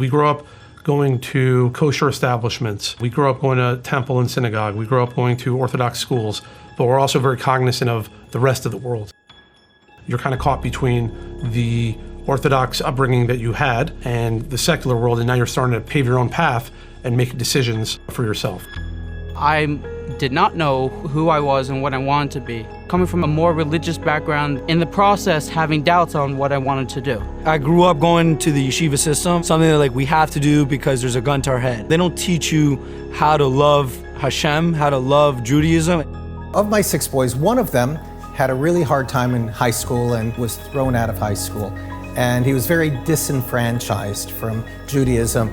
We grew up going to kosher establishments. We grew up going to temple and synagogue. We grew up going to Orthodox schools, but we're also very cognizant of the rest of the world. You're kind of caught between the Orthodox upbringing that you had and the secular world, and now you're starting to pave your own path and make decisions for yourself. I did not know who I was and what I wanted to be. Coming from a more religious background, in the process having doubts on what I wanted to do. I grew up going to the yeshiva system, something that we have to do because there's a gun to our head. They don't teach you how to love Hashem, how to love Judaism. Of my 6 boys, one of them had a really hard time in high school and was thrown out of high school. And he was very disenfranchised from Judaism.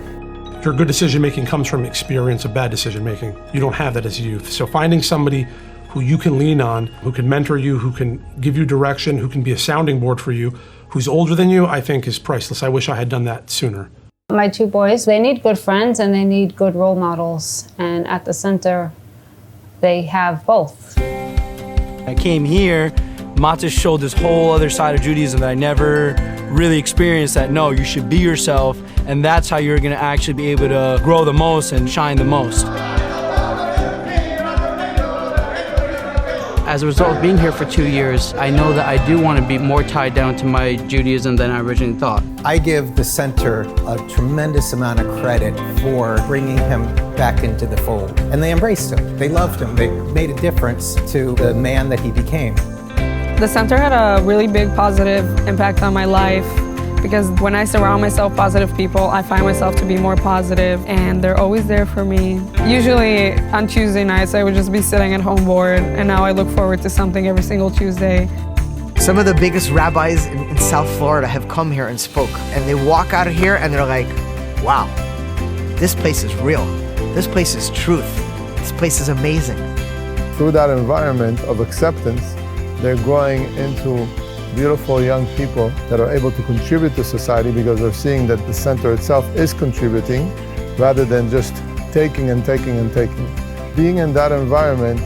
Your good decision-making comes from experience of bad decision-making. You don't have that as a youth. So finding somebody who you can lean on, who can mentor you, who can give you direction, who can be a sounding board for you, who's older than you, I think is priceless. I wish I had done that sooner. My 2 boys, they need good friends and they need good role models. And at the center, they have both. I came here, Matas showed this whole other side of Judaism that I never really experienced, that no, you should be yourself, and that's how you're gonna actually be able to grow the most and shine the most. As a result of being here for 2 years, I know that I do want to be more tied down to my Judaism than I originally thought. I give the center a tremendous amount of credit for bringing him back into the fold. And they embraced him. They loved him. They made a difference to the man that he became. The center had a really big positive impact on my life because when I surround myself with positive people, I find myself to be more positive and they're always there for me. Usually on Tuesday nights, I would just be sitting at home bored, and now I look forward to something every single Tuesday. Some of the biggest rabbis in South Florida have come here and spoke, and they walk out of here and they're like, wow, this place is real. This place is truth. This place is amazing. Through that environment of acceptance, they're growing into beautiful young people that are able to contribute to society because they're seeing that the center itself is contributing rather than just taking and taking and taking. Being in that environment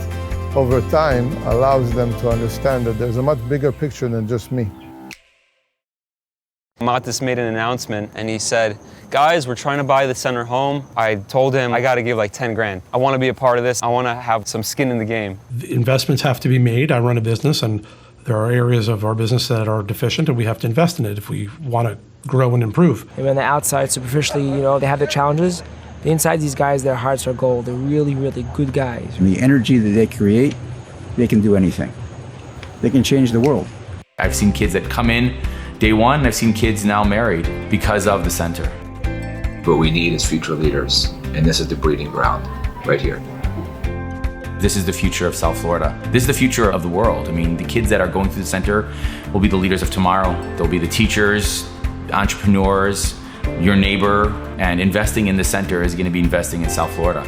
over time allows them to understand that there's a much bigger picture than just me. Matas made an announcement and he said, guys, we're trying to buy the center home. I told him I got to give like 10 grand. I want to be a part of this. I want to have some skin in the game. The investments have to be made. I run a business and there are areas of our business that are deficient and we have to invest in it if we want to grow and improve. Maybe on the outside, superficially, they have their challenges. The inside, these guys, their hearts are gold. They're really, really good guys. And the energy that they create, they can do anything. They can change the world. I've seen kids that come in day one, and I've seen kids now married because of the center. What we need is future leaders, and this is the breeding ground right here. This is the future of South Florida. This is the future of the world. I mean, the kids that are going through the center will be the leaders of tomorrow. They'll be the teachers, entrepreneurs, your neighbor, and investing in the center is going to be investing in South Florida.